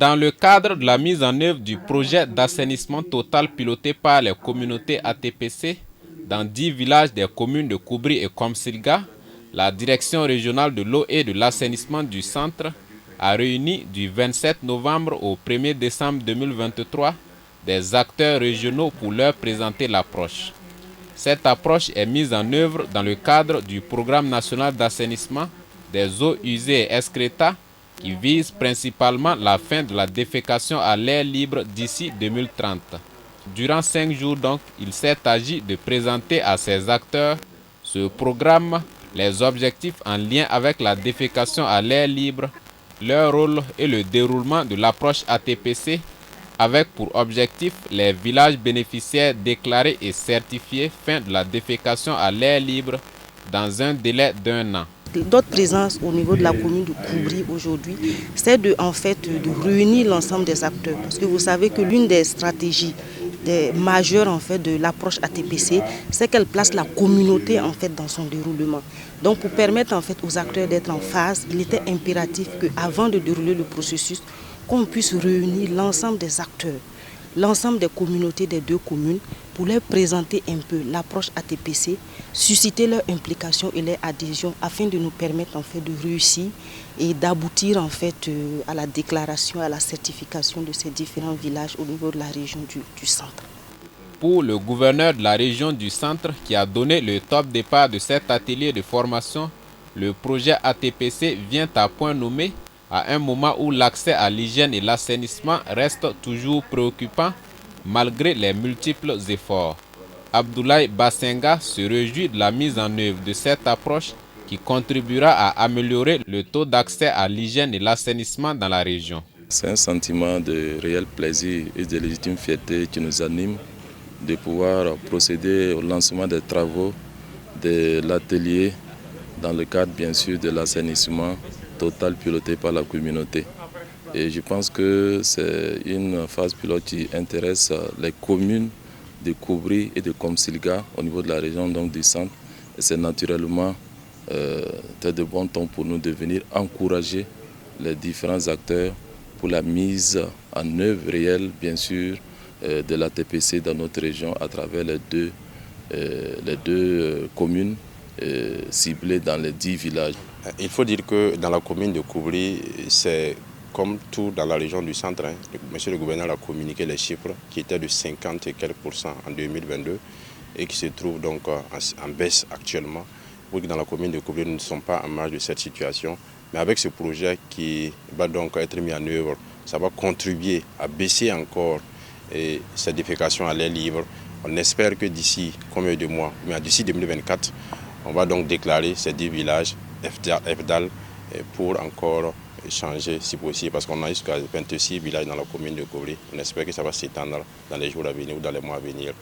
Dans le cadre de la mise en œuvre du projet d'assainissement total piloté par les communautés ATPC dans 10 villages des communes de Koubri et Komsilga, la Direction régionale de l'eau et de l'assainissement du centre a réuni du 27 novembre au 1er décembre 2023 des acteurs régionaux pour leur présenter l'approche. Cette approche est mise en œuvre dans le cadre du Programme national d'assainissement des eaux usées et excréta qui vise principalement la fin de la défécation à l'air libre d'ici 2030. Durant 5 jours donc, il s'est agi de présenter à ces acteurs ce programme, les objectifs en lien avec la défécation à l'air libre, leur rôle et le déroulement de l'approche ATPC, avec pour objectif les villages bénéficiaires déclarés et certifiés fin de la défécation à l'air libre dans un délai d'1 an. Notre présence au niveau de la commune de Koubri aujourd'hui, c'est de réunir l'ensemble des acteurs. Parce que vous savez que l'une des stratégies majeures de l'approche ATPC, c'est qu'elle place la communauté dans son déroulement. Donc pour permettre aux acteurs d'être en phase, il était impératif qu'avant de dérouler le processus, qu'on puisse réunir l'ensemble des acteurs, l'ensemble des communautés des 2 communes pour leur présenter un peu l'approche ATPC, susciter leur implication et leur adhésion afin de nous permettre de réussir et d'aboutir à la déclaration, à la certification de ces différents villages au niveau de la région du centre. Pour le gouverneur de la région du centre qui a donné le top départ de cet atelier de formation, le projet ATPC vient à point nommé à un moment où l'accès à l'hygiène et l'assainissement reste toujours préoccupant malgré les multiples efforts. Abdoulaye Bassenga se réjouit de la mise en œuvre de cette approche qui contribuera à améliorer le taux d'accès à l'hygiène et l'assainissement dans la région. C'est un sentiment de réel plaisir et de légitime fierté qui nous anime de pouvoir procéder au lancement des travaux de l'atelier dans le cadre bien sûr de l'assainissement total piloté par la communauté. Et je pense que c'est une phase pilote qui intéresse les communes de Koubri et de Komsilga au niveau de la région donc du centre. Et c'est naturellement de bon ton pour nous de venir encourager les différents acteurs pour la mise en œuvre réelle, bien sûr, de l'ATPC dans notre région à travers les deux communes ciblées dans les 10 villages. Il faut dire que dans la commune de Koubri, c'est comme tout dans la région du centre. Monsieur le gouverneur a communiqué les chiffres qui étaient de 50 et quelques % en 2022 et qui se trouvent donc en baisse actuellement. Pour que dans la commune de Koubri, nous ne sommes pas en marge de cette situation. Mais avec ce projet qui va donc être mis en œuvre, ça va contribuer à baisser encore cette défécation à l'air libre. On espère que d'ici combien de mois, mais d'ici 2024, on va donc déclarer ces 10 villages FDAL pour encore changer si possible, parce qu'on a jusqu'à 26 villages dans la commune de Koubri. On espère que ça va s'étendre dans les jours à venir ou dans les mois à venir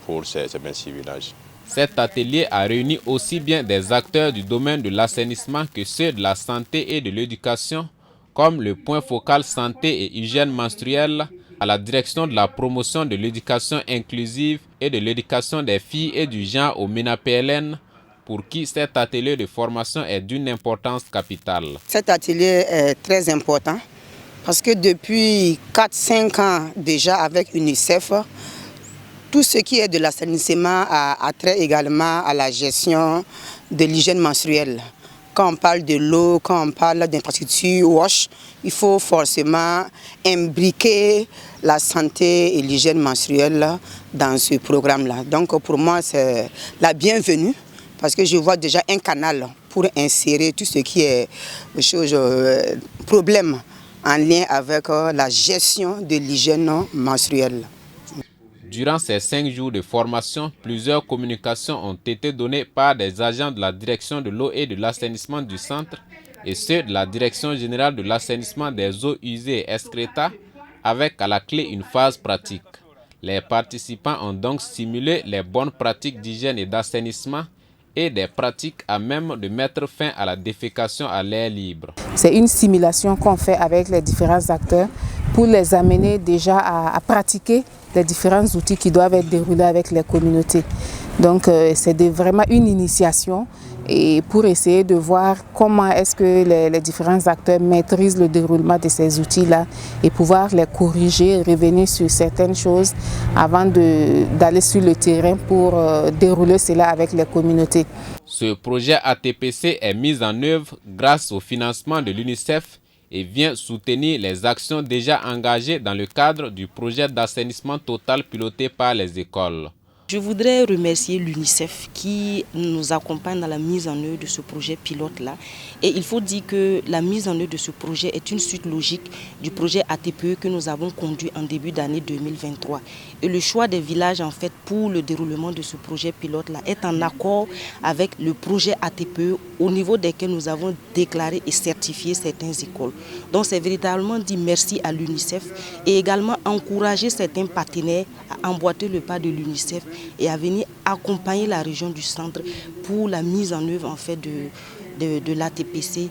pour ces 26 villages. Cet atelier a réuni aussi bien des acteurs du domaine de l'assainissement que ceux de la santé et de l'éducation, comme le point focal santé et hygiène menstruelle à la direction de la promotion de l'éducation inclusive et de l'éducation des filles et du genre au MENA-PLN, pour qui cet atelier de formation est d'une importance capitale. Cet atelier est très important parce que depuis 4-5 ans déjà avec UNICEF, tout ce qui est de l'assainissement a trait également à la gestion de l'hygiène menstruelle. Quand on parle de l'eau, quand on parle d'infrastructure WASH, il faut forcément imbriquer la santé et l'hygiène menstruelle dans ce programme-là. Donc pour moi, c'est la bienvenue parce que je vois déjà un canal pour insérer tout ce qui est problème en lien avec la gestion de l'hygiène menstruelle. Durant ces 5 jours de formation, plusieurs communications ont été données par des agents de la direction de l'eau et de l'assainissement du centre et ceux de la direction générale de l'assainissement des eaux usées et excréta, avec à la clé une phase pratique. Les participants ont donc stimulé les bonnes pratiques d'hygiène et d'assainissement et des pratiques à même de mettre fin à la défécation à l'air libre. C'est une simulation qu'on fait avec les différents acteurs pour les amener déjà à pratiquer les différents outils qui doivent être déroulés avec les communautés. Donc c'est vraiment une initiation et pour essayer de voir comment est-ce que les différents acteurs maîtrisent le déroulement de ces outils-là et pouvoir les corriger, revenir sur certaines choses avant d'aller sur le terrain pour dérouler cela avec les communautés. Ce projet ATPC est mis en œuvre grâce au financement de l'UNICEF et vient soutenir les actions déjà engagées dans le cadre du projet d'assainissement total piloté par les écoles. Je voudrais remercier l'UNICEF qui nous accompagne dans la mise en œuvre de ce projet pilote-là. Et il faut dire que la mise en œuvre de ce projet est une suite logique du projet ATPE que nous avons conduit en début d'année 2023. Et le choix des villages en fait pour le déroulement de ce projet pilote-là est en accord avec le projet ATPE au niveau desquels nous avons déclaré et certifié certaines écoles. Donc c'est véritablement dire merci à l'UNICEF et également encourager certains partenaires à emboîter le pas de l'UNICEF et à venir accompagner la région du centre pour la mise en œuvre en fait de l'ATPC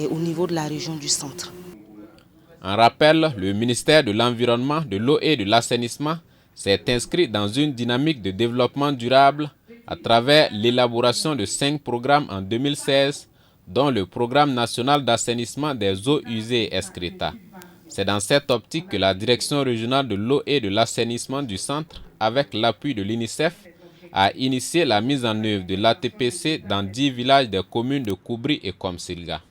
au niveau de la région du centre. En rappel, le ministère de l'Environnement, de l'Eau et de l'Assainissement s'est inscrit dans une dynamique de développement durable à travers l'élaboration de 5 programmes en 2016, dont le Programme national d'assainissement des eaux usées ESCRETA. C'est dans cette optique que la Direction régionale de l'eau et de l'assainissement du centre, avec l'appui de l'UNICEF, a initié la mise en œuvre de l'ATPC dans 10 villages des communes de Koubri et Komsilga.